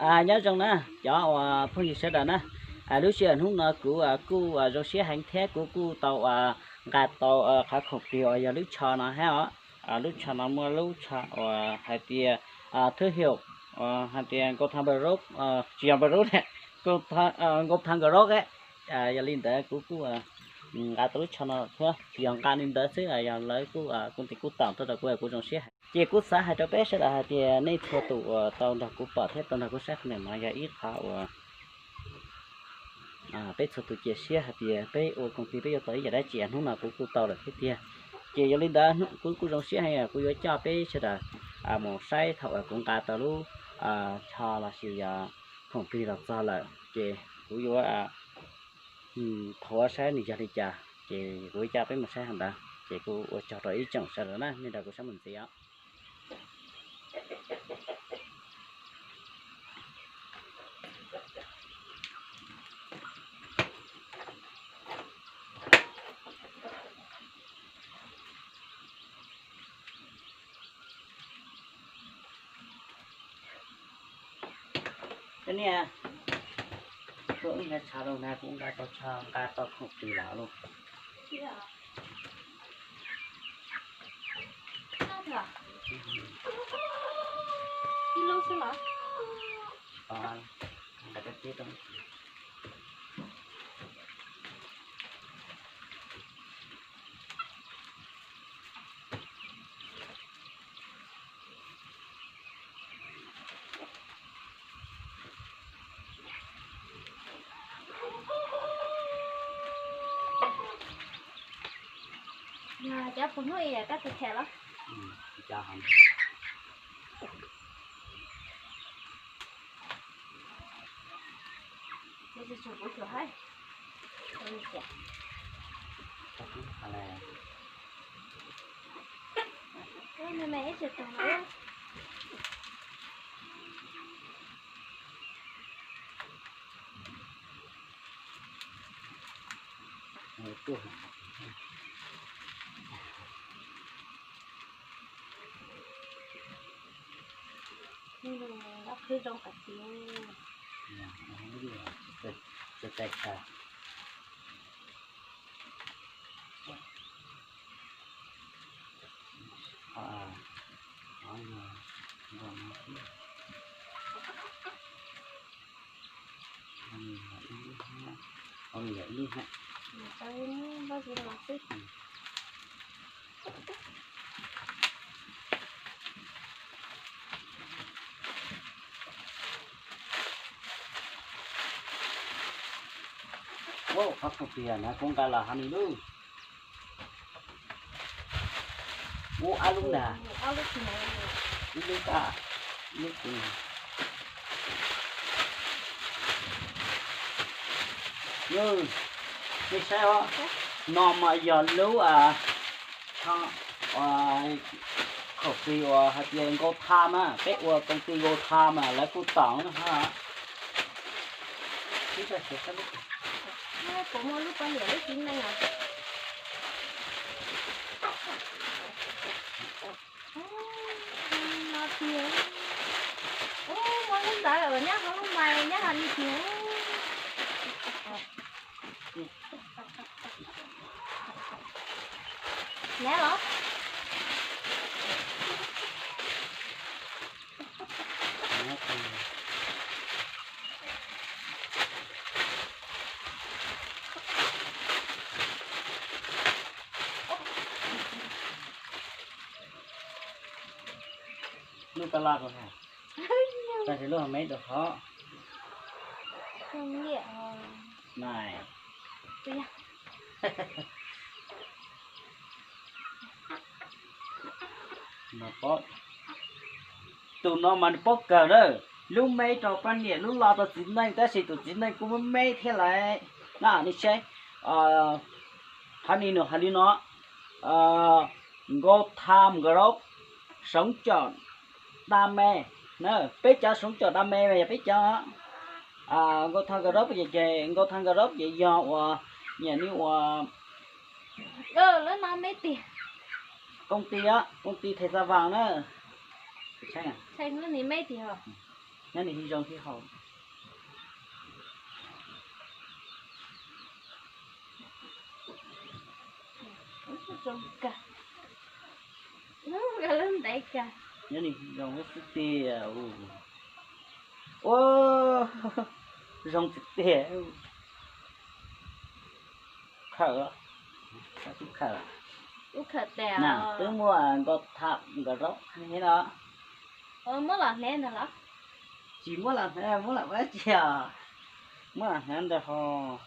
nhớ trong nè cho phương gì sẽ đàn nè lúc xưa hôm nọ cú rồi xe hành thế cú tàu gà tàu khá khổng điều giờ lúc chờ nó ha lúc chờ nó mua lúc chờ hai tia thương hiệu hai tia có tham bờ rốt chỉ bờ rốt này có tham bờ rốt ấy giờ lên tới cú gà tàu chờ nó thôi chỉ gà lên tới xí giờ lấy công ty cú tàu tôi đã cú trong xe chỉ cú xã hai trăm bé sẽ là thì nay thua tụ tàu đã cú bỏ hết tàu đã cú sát này mà giờ ít thảo bé thua tụ chia xe thì bé ô công ty bây giờ tới giờ đã chỉ lúc nào cú tàu là thế kia chỉ giờ lên đó cú trong xe hay cú cho bé sẽ là một sai thảo cũng cả tàu lu cho là siêu giờ công ty là sao là chỉ cú vô thua sai này giờ đi trả chỉ cú cho bé một sai hàng đó chỉ cú cho rồi ít chẳng sao nữa nên là cú sẽ mình xíu cái này cũng là chả đâu nào cũng đã cho cá to không kỳ lạ luôn kilo số lắm đã cái chết không chắc cũng nói là các thịt heo lắm cho hầm bây giờ chụp buổi chiều hết rồi chả cái này mẹ chụp tao nữa nó cứ trong cả tiếng sẽ tách ra ông nhảy đi hả? Cái bao nhiêu là xích Wow, phát một tiền nó cũng cả là hành luôn. Wow, ăn luôn nè. ăn lúc này Đi cả, nước gì? Như, cái sao á? Nó mà giờ lưu khẩu vị hạt tiền có tham á, bé công ty có tham à, lấy cú tỏng ha. Cái gì sẽ lúc cũng mua lúc bao giờ lúc chín đây à nó thiếu mỗi lúc đó rồi nhá không lúc mày nhá hành thiếu nhá lắm lúc ta la rồi hả? Ta chỉ lúc mấy được khó. không nhẹ Này. Nó bót. Tụi nó mà bót cờ đó. Lúc mấy trò quan niệm lúc lo tao chín này ta sẽ tụi chín này cũng mấy thế lại. Nào đi xem. Hắn đi nó. Ngô tham gốc sống tròn đam mê nè biết cho sống tròn đam mê bây giờ biết cho ngô tham gốc bây giờ chè ngô tham gốc vậy do nhà nếu lớn năm mấy tiền công ty thầy ra vàng đó xanh nó thì mấy tiền hả nhá này trong khi họ Rồng cả. Nó lên đấy cả. nhá này trong cái sức tê ô trong sức tê khở khở Ú khờ tèo. nè tới mua có thạp có rốc thế đó Mới là nè nè đó. chỉ mua là thế mua là quá chè mua là thế để họ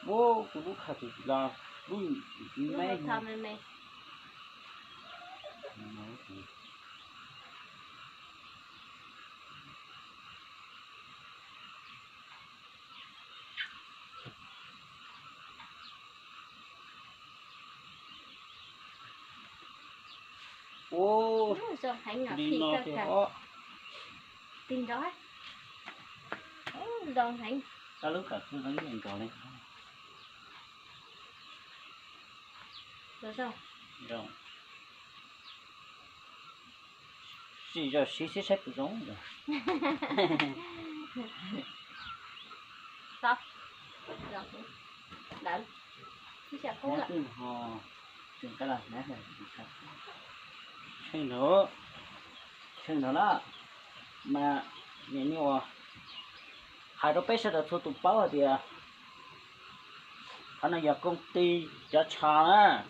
bố cũng khờ thì là vui Nó mấy tham lên này. ô Rồng hạnh ngọc đi thì nó cả thì cả. ó Tin đó. Rồng hạnh. ta lúc cả cứ đánh mình cỏ lên Rồi sao? rồi chỉ cho xí xếp được giống rồi Sao? Rồi. Đợi. Chứ sẽ cố nó lại. cứ họ chừng cái là nét này chừng nữa đó mà nhìn như là hai đứa bé sẽ được thu tụ báo thì anh ấy giờ công ty cho cha á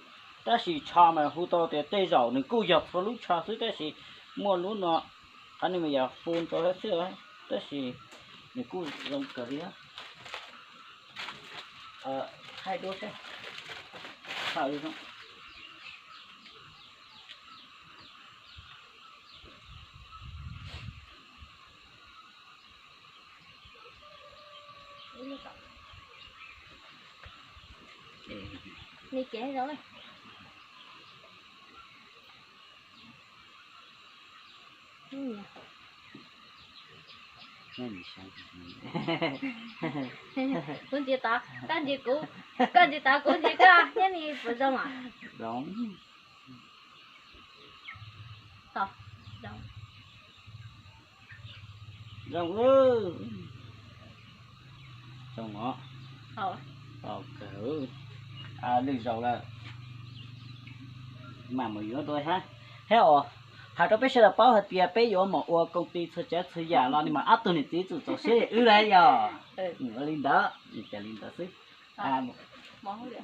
đó là cha mà hú to thì tây giàu nên cô giàu số lúc cha xứ đó là mua lúc nọ anh ấy bây giờ phun cho hết xưa ấy đó là nên cô dùng cái gì á hai đứa sẽ sao đi không Đi kể rồi. nghe gì sao Con chị ta, con chị ta cũng chị cả, thế này phải rồng à? giống Tao, rồng. rồng ư rồng ngõ cỡ lưng rồng là mà một yếu thôi ha heo hai đứa bé sẽ là bao hết tiền bé yếu mà ở công ty thực chất thực giả lo nhưng mà áp tuần thì chỉ tụi sẽ ư lại giờ linh đó xí Mỏ không được.